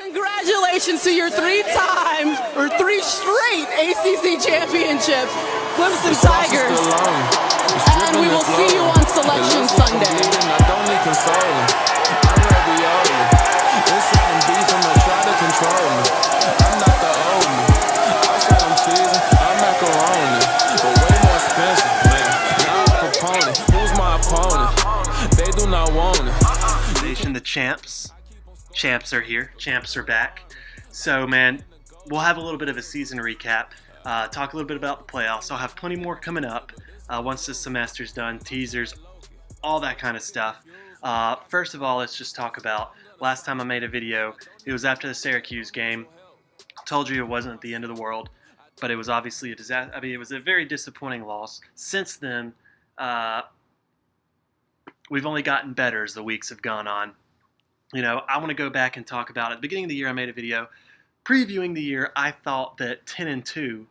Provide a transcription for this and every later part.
Congratulations to your three-time or three straight ACC championships, Clemson Tigers. And we will see you on Selection Sunday. I don't need consoling. I'm ravioli. Inside them beef, I'ma try to control me. I'm not the old me. Outside I'm cheesing, I'm macaroni. But way more expensive, man. Now I'm a proponent. Who's my opponent? They do not want it. Nation, the champs. Champs are here. Champs are back. So, man, we'll have a little bit of a season recap. Talk a little bit about the playoffs. I'll have plenty more coming up once this semester's done. Teasers, all that kind of stuff. First of all, let's just talk about last time I made a video. It was after the Syracuse game. Told you it wasn't the end of the world, but it was obviously a disaster. I mean, it was a very disappointing loss. Since then, we've only gotten better as the weeks have gone on. You know, I want to go back and talk about it. At the beginning of the year, I made a video previewing the year. I thought that 10-2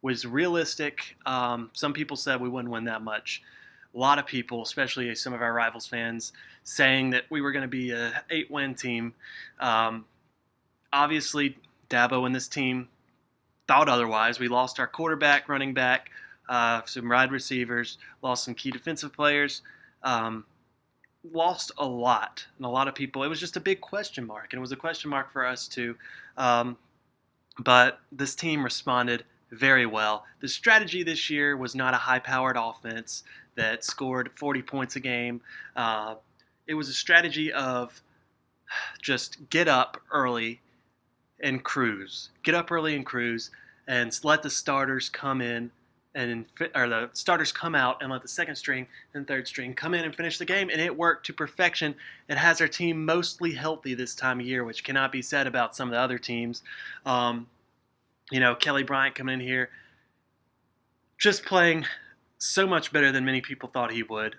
was realistic. Some people said we wouldn't win that much. A lot of people, especially some of our Rivals fans, saying that we were going to be a 8-win team. Obviously, Dabo and this team thought otherwise. We lost our quarterback, running back, some wide receivers, lost some key defensive players. Lost a lot, and a lot of people, it was just a big question mark, and it was a question mark for us too. But this team responded very well. The strategy this year was not a high-powered offense that scored 40 points a game. It was a strategy of just get up early and cruise. Get up early and cruise, and let the starters come in or the starters come out and let the second string and third string come in and finish the game, and it worked to perfection. It has our team mostly healthy this time of year, which cannot be said about some of the other teams. You know, Kelly Bryant coming in here, just playing so much better than many people thought he would.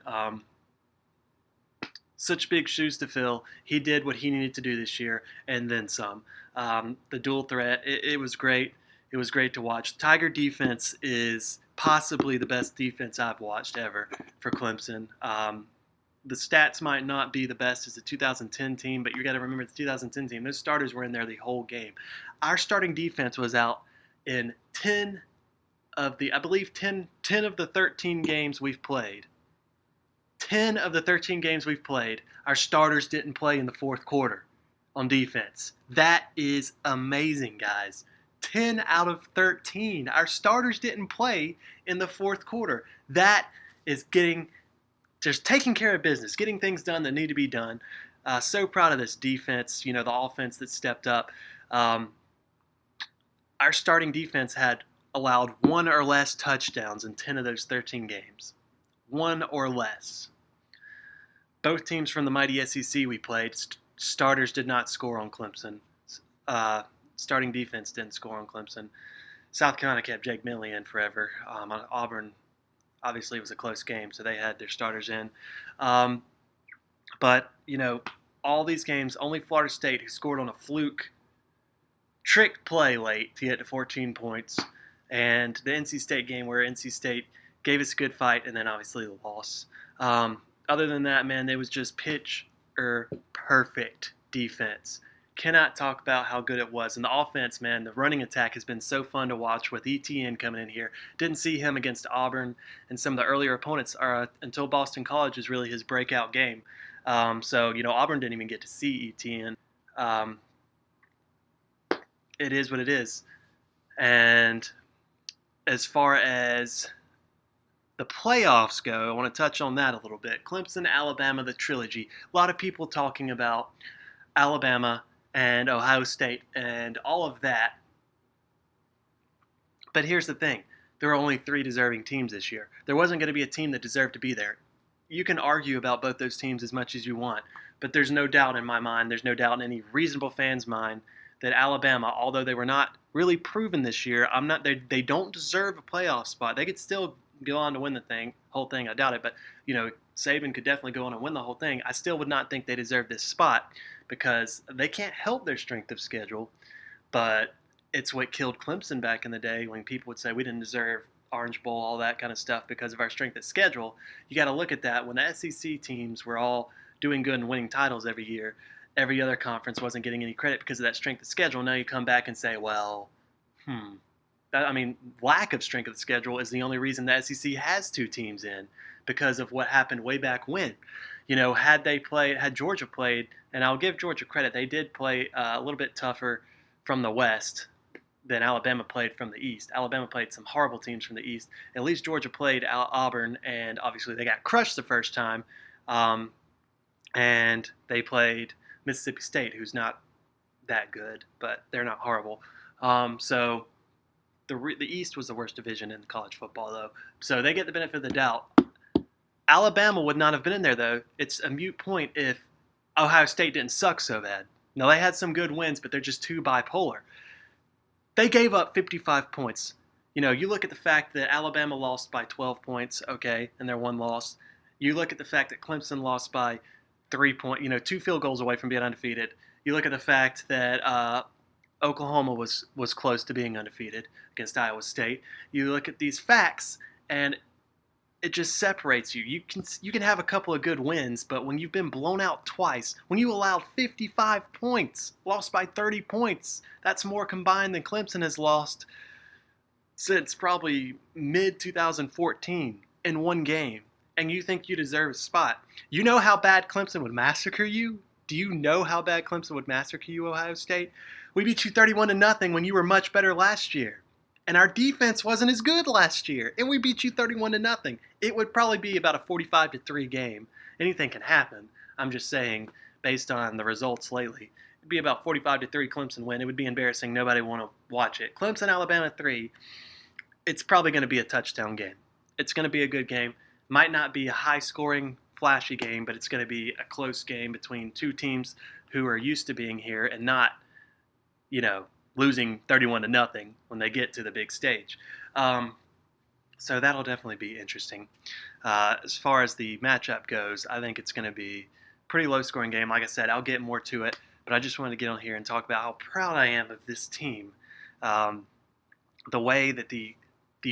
Such big shoes to fill. He did what he needed to do this year, and then some. The dual threat, it was great. It was great to watch. Tiger defense is possibly the best defense I've watched ever for Clemson. The stats might not be the best as the 2010 team, but you got to remember the 2010 team. Those starters were in there the whole game. Our starting defense was out in 10 of the 13 games we've played. 10 of the 13 games we've played, our starters didn't play in the fourth quarter on defense. That is amazing, guys. 10 out of 13. Our starters didn't play in the fourth quarter. That is just taking care of business, getting things done that need to be done. So proud of this defense, you know, the offense that stepped up. Our starting defense had allowed one or less touchdowns in 10 of those 13 games. One or less. Both teams from the mighty SEC we played, starters did not score on Clemson. Starting defense didn't score on Clemson. South Carolina kept Jake Millie in forever. Auburn, obviously, it was a close game, so they had their starters in. But, you know, all these games, only Florida State, who scored on a fluke trick play late to get to 14 points, and the NC State game where NC State gave us a good fight, and then obviously the loss. Other than that, man, it was just perfect defense. Cannot talk about how good it was. And the offense, man, the running attack has been so fun to watch with ETN coming in here. Didn't see him against Auburn and some of the earlier opponents until Boston College was really his breakout game. So, you know, Auburn didn't even get to see ETN. It is what it is. And as far as the playoffs go, I want to touch on that a little bit. Clemson, Alabama, the trilogy. A lot of people talking about Alabama and Ohio State and all of that. But here's the thing. There are only 3 deserving teams this year. There wasn't going to be a team that deserved to be there. You can argue about both those teams as much as you want, but there's no doubt in my mind, there's no doubt in any reasonable fan's mind that Alabama, although they were not really proven this year, they don't deserve a playoff spot. They could still go on to win the whole thing. I doubt it, but you know, Saban could definitely go on and win the whole thing. I still would not think they deserve this spot because they can't help their strength of schedule, but it's what killed Clemson back in the day when people would say we didn't deserve Orange Bowl, all that kind of stuff because of our strength of schedule. You got to look at that when the SEC teams were all doing good and winning titles every year. every other conference wasn't getting any credit because of that strength of schedule. Now you come back and say, well, lack of strength of the schedule is the only reason the SEC has 2 teams in, because of what happened way back when. Had Georgia played, and I'll give Georgia credit, they did play a little bit tougher from the West than Alabama played from the East. Alabama played some horrible teams from the East. At least Georgia played Auburn, and obviously they got crushed the first time. And they played Mississippi State, who's not that good, but they're not horrible. So the East was the worst division in college football, though. So they get the benefit of the doubt. Alabama would not have been in there, though. It's a moot point if Ohio State didn't suck so bad. Now, they had some good wins, but they're just too bipolar. They gave up 55 points. You look at the fact that Alabama lost by 12 points, okay, and their one loss. You look at the fact that Clemson lost by 3 points, 2 field goals away from being undefeated. You look at the fact that Oklahoma was close to being undefeated against Iowa State. You look at these facts, and it just separates you. You can have a couple of good wins, but when you've been blown out twice, when you allowed 55 points, lost by 30 points, that's more combined than Clemson has lost since probably mid-2014 in one game, and you think you deserve a spot. You know how bad Clemson would massacre you? Do you know how bad Clemson would massacre you, Ohio State? We beat you 31-0 when you were much better last year. And our defense wasn't as good last year, and we beat you 31-0. It would probably be about a 45-3 game. Anything can happen. I'm just saying, based on the results lately, it'd be about 45-3 Clemson win. It would be embarrassing. Nobody would want to watch it. Clemson, Alabama 3. It's probably going to be a touchdown game. It's going to be a good game. Might not be a high-scoring, flashy game, but it's going to be a close game between 2 teams who are used to being here and not, losing 31-0 when they get to the big stage. So that'll definitely be interesting. As far as the matchup goes, I think it's going to be a pretty low-scoring game. Like I said, I'll get more to it, but I just wanted to get on here and talk about how proud I am of this team. The way that the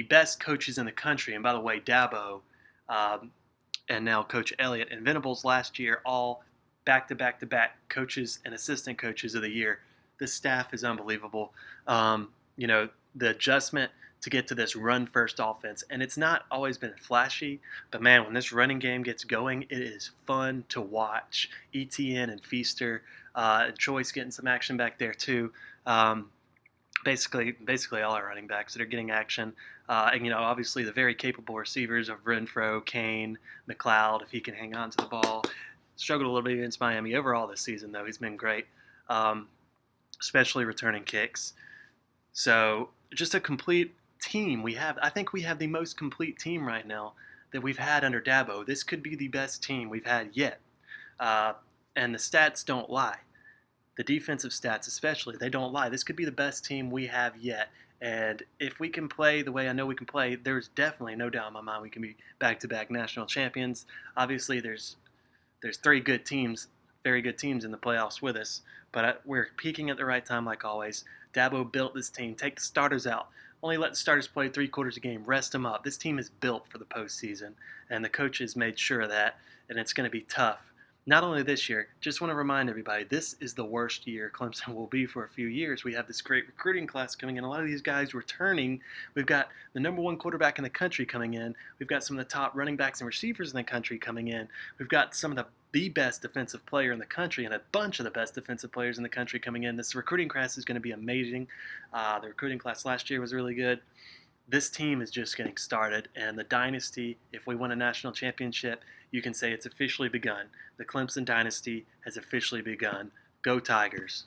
best coaches in the country, and by the way, Dabo and now Coach Elliott and Venables last year, all back-to-back-to-back coaches and assistant coaches of the year. This staff is unbelievable. The adjustment to get to this run-first offense, and it's not always been flashy, but man, when this running game gets going, it is fun to watch. ETN and Feaster, Choice getting some action back there too. Basically all our running backs that are getting action. And obviously the very capable receivers of Renfro, Kane, McLeod, if he can hang on to the ball. Struggled a little bit against Miami overall this season, though. He's been great. Especially returning kicks. So just a complete team. I think we have the most complete team right now that we've had under Dabo. This could be the best team we've had yet. And the stats don't lie. The defensive stats especially, they don't lie. This could be the best team we have yet. And if we can play the way I know we can play, there's definitely no doubt in my mind we can be back-to-back national champions. Obviously, there's 3 good teams, very good teams in the playoffs with us. But we're peaking at the right time, like always. Dabo built this team. Take the starters out. Only let the starters play 3 quarters a game. Rest them up. This team is built for the postseason, and the coaches made sure of that, and it's going to be tough. Not only this year, just want to remind everybody, this is the worst year Clemson will be for a few years. We have this great recruiting class coming in. A lot of these guys returning. We've got the number 1 quarterback in the country coming in. We've got some of the top running backs and receivers in the country coming in. We've got some of the best defensive player in the country and a bunch of the best defensive players in the country coming in. This recruiting class is going to be amazing. The recruiting class last year was really good. This team is just getting started, and the dynasty, if we win a national championship, you can say it's officially begun. The Clemson dynasty has officially begun. Go Tigers.